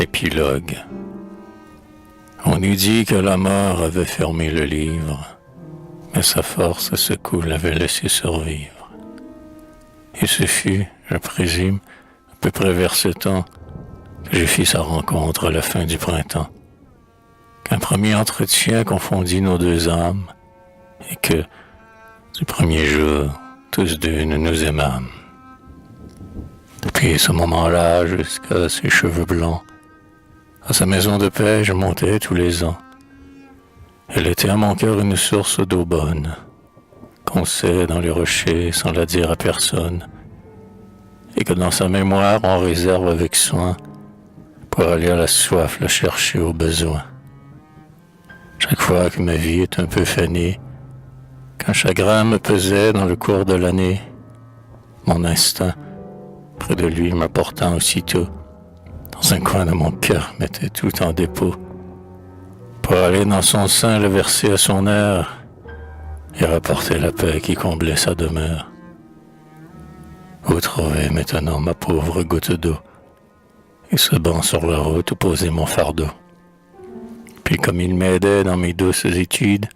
Épilogue. On eût dit que la mort avait fermé le livre, mais sa force à ce coup l'avait laissé survivre. Et ce fut, je présume, à peu près vers ce temps, que je fis sa rencontre à la fin du printemps, qu'un premier entretien confondit nos deux âmes, et que, du premier jour, tous deux nous nous aimâmes. Depuis ce moment-là jusqu'à ses cheveux blancs, à sa maison de paix, je montais tous les ans. Elle était à mon cœur une source d'eau bonne, qu'on sait dans les rochers sans la dire à personne, et que dans sa mémoire on réserve avec soin pour aller à la soif la chercher au besoin. Chaque fois que ma vie est un peu fanée, qu'un chagrin me pesait dans le cours de l'année, mon instinct, près de lui m'apportant aussitôt, dans un coin de mon cœur, mettait tout en dépôt, pour aller dans son sein le verser à son air et rapporter la paix qui comblait sa demeure. Où trouver maintenant ma pauvre goutte d'eau, et ce banc sur la route où poser mon fardeau. Puis comme il m'aidait dans mes douces études,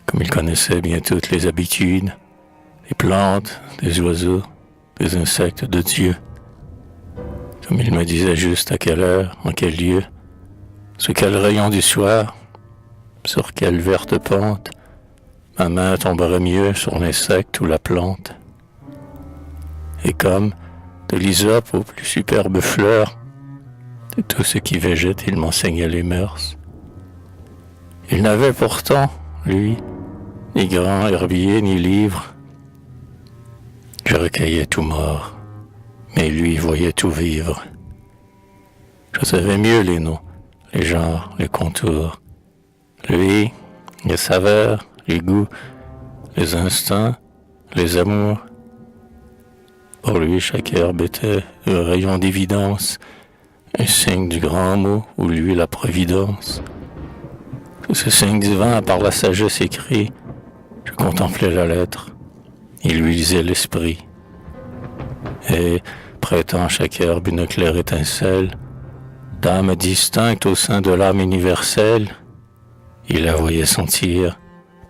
comme il connaissait bien toutes les habitudes, des plantes, des oiseaux, des insectes de Dieu, comme il me disait juste à quelle heure, en quel lieu, sous quel rayon du soir, sur quelle verte pente, ma main tomberait mieux sur l'insecte ou la plante. Et comme, de l'hysope aux plus superbes fleurs, de tout ce qui végète, il m'enseignait les mœurs. Il n'avait pourtant, lui, ni grand herbier, ni livre. Je recueillais tout mort, mais lui voyait tout vivre. Je savais mieux les noms, les genres, les contours. Lui, les saveurs, les goûts, les instincts, les amours. Pour lui, chaque herbe était un rayon d'évidence, un signe du grand mot, ou lui la providence. Sous ce signe divin, par la sagesse écrit, je contemplais la lettre, il lui lisait l'esprit. Et, prêtant à chaque herbe une claire étincelle, d'âme distincte au sein de l'âme universelle, il la voyait sentir,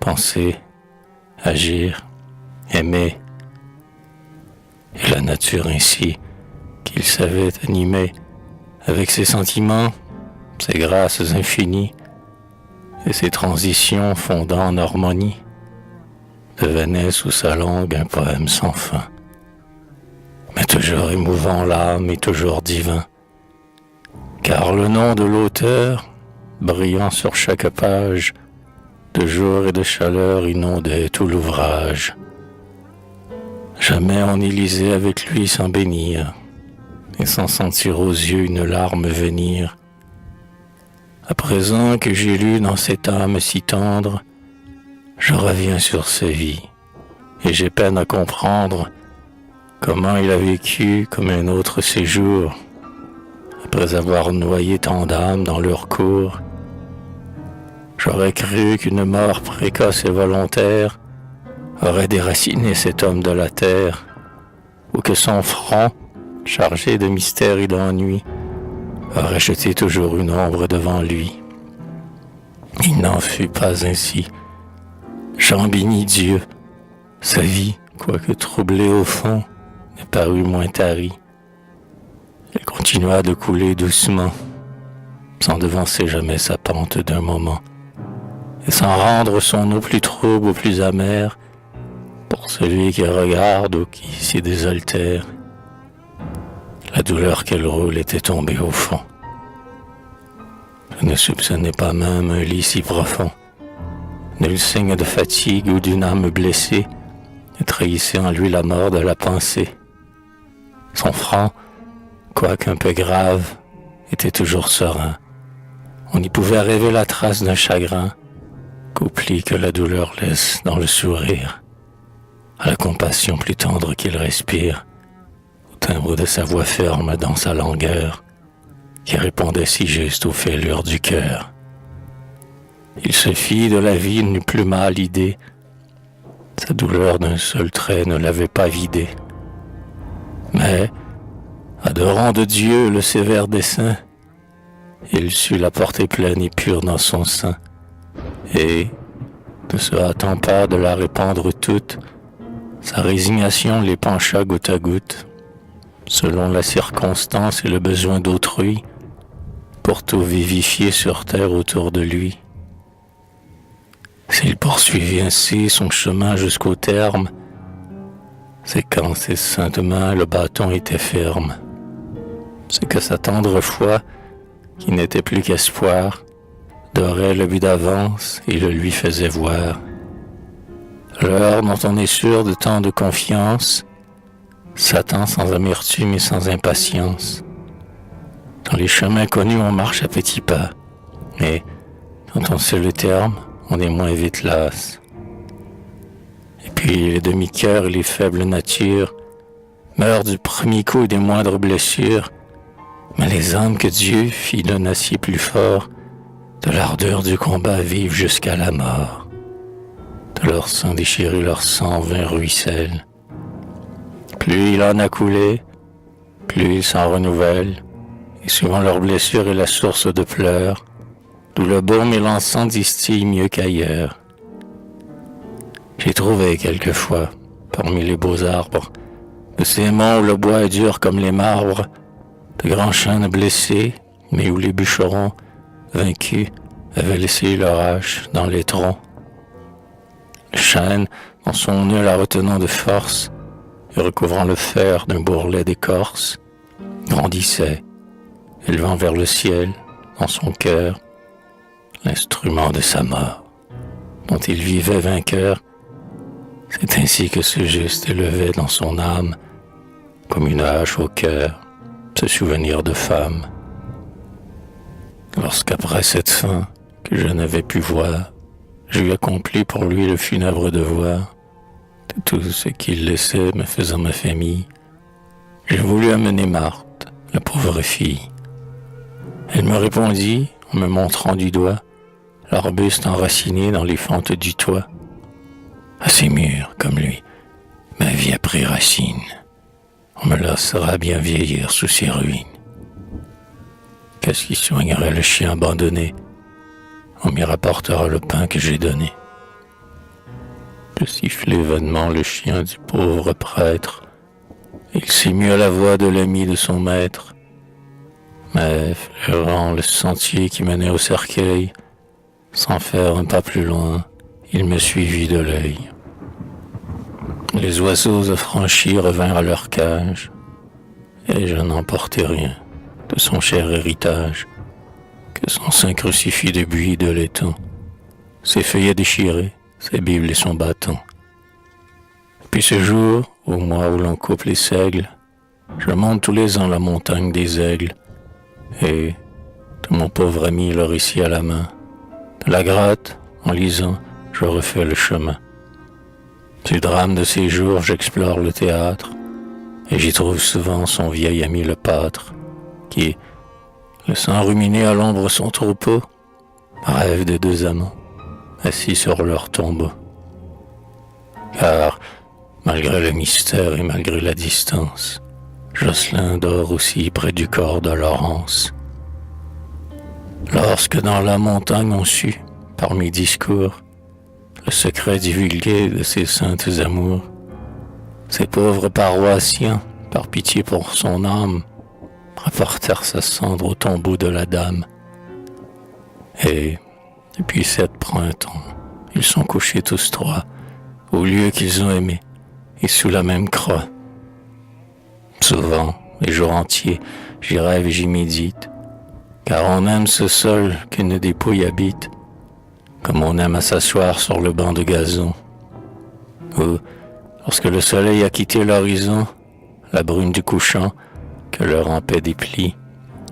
penser, agir, aimer. Et la nature ainsi, qu'il savait animer, avec ses sentiments, ses grâces infinies, et ses transitions fondant en harmonie, devenait sous sa langue un poème sans fin, mais toujours émouvant l'âme et toujours divin, car le nom de l'auteur, brillant sur chaque page, de jour et de chaleur inondait tout l'ouvrage. Jamais on n'y lisait avec lui sans bénir, et sans sentir aux yeux une larme venir. À présent que j'ai lu dans cette âme si tendre, je reviens sur sa vie, et j'ai peine à comprendre comment il a vécu comme un autre séjour, après avoir noyé tant d'âmes dans leur cours. J'aurais cru qu'une mort précoce et volontaire aurait déraciné cet homme de la terre, ou que son front, chargé de mystère et d'ennui, aurait jeté toujours une ombre devant lui. Il n'en fut pas ainsi. J'en bénis Dieu. Sa vie, quoique troublée au fond, ne parut moins tarie. Elle continua de couler doucement, sans devancer jamais sa pente d'un moment, et sans rendre son eau plus trouble ou plus amère pour celui qui regarde ou qui s'y désaltère. La douleur qu'elle roule était tombée au fond. Je ne soupçonnais pas même un lit si profond. Nul signe de fatigue ou d'une âme blessée ne trahissait en lui la mort de la pensée. Son front, quoiqu'un peu grave, était toujours serein. On y pouvait rêver la trace d'un chagrin qu'au pli que la douleur laisse dans le sourire, à la compassion plus tendre qu'il respire, au timbre de sa voix ferme dans sa langueur, qui répondait si juste aux fêlures du cœur. Il se fit de la vie une plus mâle idée, sa douleur d'un seul trait ne l'avait pas vidé. Mais, adorant de Dieu le sévère dessein, il sut la porter pleine et pure dans son sein, et, ne se hâtant pas de la répandre toute, sa résignation les pencha goutte à goutte, selon la circonstance et le besoin d'autrui, pour tout vivifier sur terre autour de lui. S'il poursuivit ainsi son chemin jusqu'au terme, c'est quand ses saintes mains le bâton était ferme. C'est que sa tendre foi, qui n'était plus qu'espoir, dorait le but d'avance et le lui faisait voir. L'heure dont on est sûr de tant de confiance s'attend sans amertume et sans impatience. Dans les chemins connus, on marche à petits pas, mais quand on sait le terme, on est moins vite las. Et puis les demi-cœurs et les faibles natures meurent du premier coup et des moindres blessures, mais les âmes que Dieu fit d'un acier plus fort, de l'ardeur du combat vivent jusqu'à la mort. De leur sang déchiré, leur sang vint ruisselle. Plus il en a coulé, plus ils s'en renouvellent, et souvent leur blessure est la source de pleurs, d'où le baume et l'encens distillent mieux qu'ailleurs. J'ai trouvé quelquefois, parmi les beaux arbres, de ces monts où le bois est dur comme les marbres, de grands chênes blessés, mais où les bûcherons, vaincus, avaient laissé leur hache dans les troncs. Le chêne, dans son nœud la retenant de force, et recouvrant le fer d'un bourrelet d'écorce, grandissait, élevant vers le ciel, dans son cœur, l'instrument de sa mort, dont il vivait vainqueur. C'est ainsi que ce geste élevait dans son âme, comme une hache au cœur, ce souvenir de femme. Lorsqu'après cette fin, que je n'avais pu voir, j'eus accompli pour lui le funèbre devoir de tout ce qu'il laissait me faisant ma famille. J'ai voulu amener Marthe, la pauvre fille. Elle me répondit, en me montrant du doigt, l'arbuste enraciné dans les fentes du toit. Assez mûr comme lui, ma vie a pris racine. On me laissera bien vieillir sous ses ruines. Qu'est-ce qui soignerait le chien abandonné? On m'y rapportera le pain que j'ai donné. Je sifflai vainement le chien du pauvre prêtre. Il s'émut à la voix de l'ami de son maître. Mais, fleurant le sentier qui menait au cercueil, sans faire un pas plus loin, il me suivit de l'œil. Les oiseaux affranchis revinrent à leur cage, et je n'emportai rien de son cher héritage, que son saint crucifix de buis et de laiton, ses feuillets déchirés, ses bibles et son bâton. Puis ce jour, au mois où l'on coupe les seigles, je monte tous les ans la montagne des aigles, et, de mon pauvre ami le récit à la main, de la gratte, en lisant, je refais le chemin. Du drame de ces jours, j'explore le théâtre, et j'y trouve souvent son vieil ami le pâtre, qui, laissant ruminer à l'ombre son troupeau, rêve de deux amants, assis sur leur tombeau. Car, malgré le mystère et malgré la distance, Jocelyn dort aussi près du corps de Laurence. Lorsque dans la montagne on sut, par mes discours, le secret divulgué de ses saintes amours, ces pauvres paroissiens, par pitié pour son âme, rapportèrent sa cendre au tombeau de la dame. Et, depuis 7 printemps, ils sont couchés tous trois, au lieu qu'ils ont aimé, et sous la même croix. Souvent, les jours entiers, j'y rêve et j'y médite, car on aime ce sol qu'une dépouille habite, comme on aime à s'asseoir sur le banc de gazon, ou, lorsque le soleil a quitté l'horizon, la brume du couchant, que leur rampait déplie,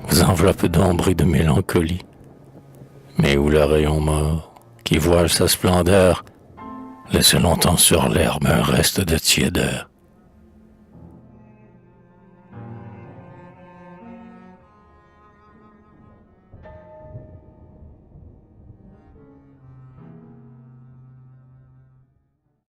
vous enveloppe d'ombre et de mélancolie, mais où le rayon mort, qui voile sa splendeur, laisse longtemps sur l'herbe un reste de tiédeur.